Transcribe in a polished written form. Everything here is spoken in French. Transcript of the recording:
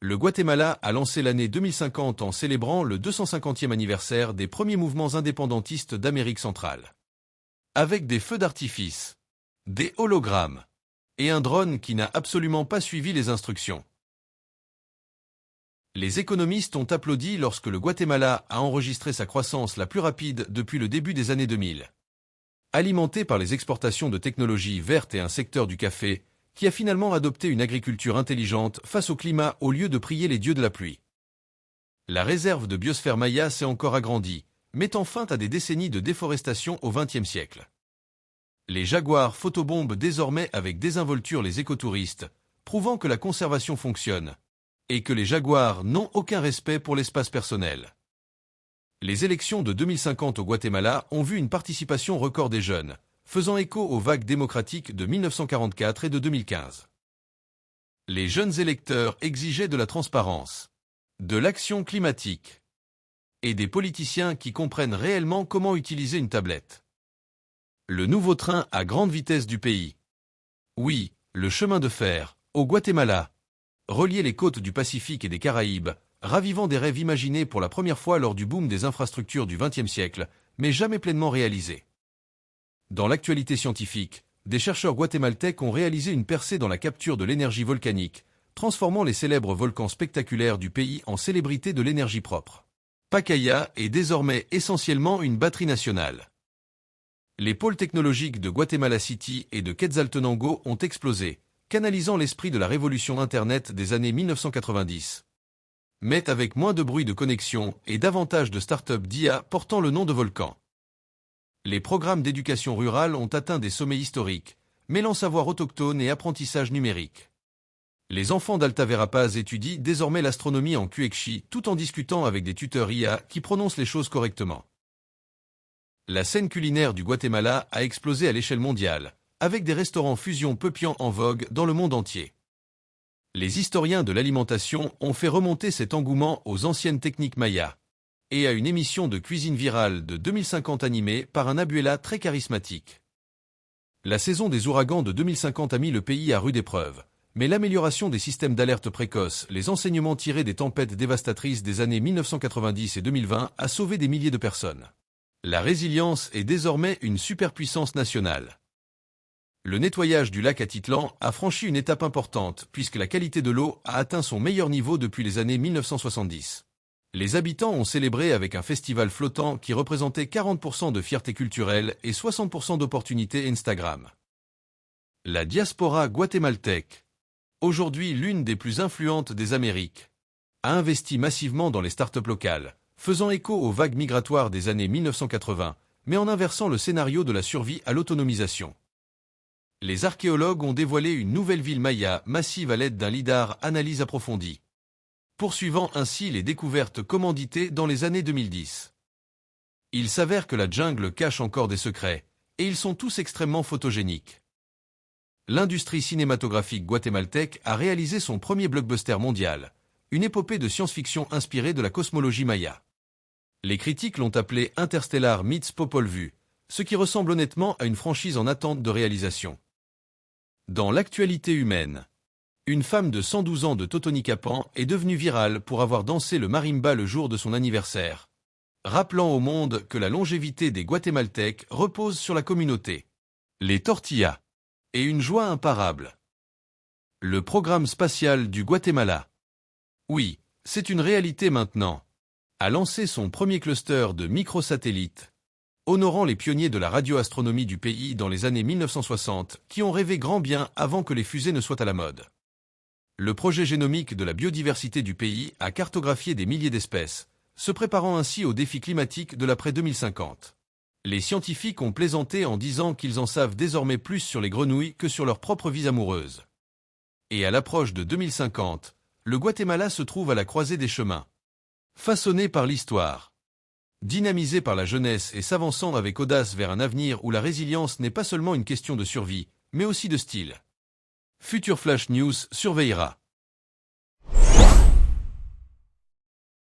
Le Guatemala a lancé l'année 2050 en célébrant le 250e anniversaire des premiers mouvements indépendantistes d'Amérique centrale. Avec des feux d'artifice, des hologrammes et un drone qui n'a absolument pas suivi les instructions. Les économistes ont applaudi lorsque le Guatemala a enregistré sa croissance la plus rapide depuis le début des années 2000. Alimenté par les exportations de technologies vertes et un secteur du café, qui a finalement adopté une agriculture intelligente face au climat au lieu de prier les dieux de la pluie. La réserve de biosphère maya s'est encore agrandie, mettant fin à des décennies de déforestation au XXe siècle. Les jaguars photobombent désormais avec désinvolture les écotouristes, prouvant que la conservation fonctionne, et que les jaguars n'ont aucun respect pour l'espace personnel. Les élections de 2050 au Guatemala ont vu une participation record des jeunes, faisant écho aux vagues démocratiques de 1944 et de 2015. Les jeunes électeurs exigeaient de la transparence, de l'action climatique et des politiciens qui comprennent réellement comment utiliser une tablette. Le nouveau train à grande vitesse du pays. Oui, le chemin de fer, au Guatemala, relier les côtes du Pacifique et des Caraïbes, ravivant des rêves imaginés pour la première fois lors du boom des infrastructures du XXe siècle, mais jamais pleinement réalisés. Dans l'actualité scientifique, des chercheurs guatémaltèques ont réalisé une percée dans la capture de l'énergie volcanique, transformant les célèbres volcans spectaculaires du pays en célébrités de l'énergie propre. Pacaya est désormais essentiellement une batterie nationale. Les pôles technologiques de Guatemala City et de Quetzaltenango ont explosé, canalisant l'esprit de la révolution Internet des années 1990. Mais avec moins de bruit de connexion et davantage de start-up d'IA portant le nom de volcan. Les programmes d'éducation rurale ont atteint des sommets historiques, mêlant savoir autochtone et apprentissage numérique. Les enfants d'Alta Verapaz étudient désormais l'astronomie en Quechua tout en discutant avec des tuteurs IA qui prononcent les choses correctement. La scène culinaire du Guatemala a explosé à l'échelle mondiale, avec des restaurants fusion peupliants en vogue dans le monde entier. Les historiens de l'alimentation ont fait remonter cet engouement aux anciennes techniques mayas et à une émission de cuisine virale de 2050 animée par un Abuela très charismatique. La saison des ouragans de 2050 a mis le pays à rude épreuve, mais l'amélioration des systèmes d'alerte précoce, les enseignements tirés des tempêtes dévastatrices des années 1990 et 2020 a sauvé des milliers de personnes. La résilience est désormais une superpuissance nationale. Le nettoyage du lac Atitlan a franchi une étape importante puisque la qualité de l'eau a atteint son meilleur niveau depuis les années 1970. Les habitants ont célébré avec un festival flottant qui représentait 40% de fierté culturelle et 60% d'opportunités Instagram. La diaspora guatémaltèque, aujourd'hui l'une des plus influentes des Amériques, a investi massivement dans les startups locales, faisant écho aux vagues migratoires des années 1980, mais en inversant le scénario de la survie à l'autonomisation. Les archéologues ont dévoilé une nouvelle ville maya massive à l'aide d'un lidar analyse approfondie, poursuivant ainsi les découvertes commanditées dans les années 2010. Il s'avère que la jungle cache encore des secrets, et ils sont tous extrêmement photogéniques. L'industrie cinématographique guatémaltèque a réalisé son premier blockbuster mondial, une épopée de science-fiction inspirée de la cosmologie maya. Les critiques l'ont appelé Interstellar meets Popol Vuh, ce qui ressemble honnêtement à une franchise en attente de réalisation. Dans l'actualité humaine, une femme de 112 ans de Totonicapán est devenue virale pour avoir dansé le marimba le jour de son anniversaire, rappelant au monde que la longévité des Guatémaltèques repose sur la communauté, les tortillas, et une joie imparable. Le programme spatial du Guatemala, oui, c'est une réalité maintenant, a lancé son premier cluster de microsatellites, honorant les pionniers de la radioastronomie du pays dans les années 1960 qui ont rêvé grand bien avant que les fusées ne soient à la mode. Le projet génomique de la biodiversité du pays a cartographié des milliers d'espèces, se préparant ainsi aux défis climatiques de l'après 2050. Les scientifiques ont plaisanté en disant qu'ils en savent désormais plus sur les grenouilles que sur leur propre vie amoureuse. Et à l'approche de 2050, le Guatemala se trouve à la croisée des chemins. Façonné par l'histoire, dynamisé par la jeunesse et s'avançant avec audace vers un avenir où la résilience n'est pas seulement une question de survie, mais aussi de style. Future Flash News surveillera.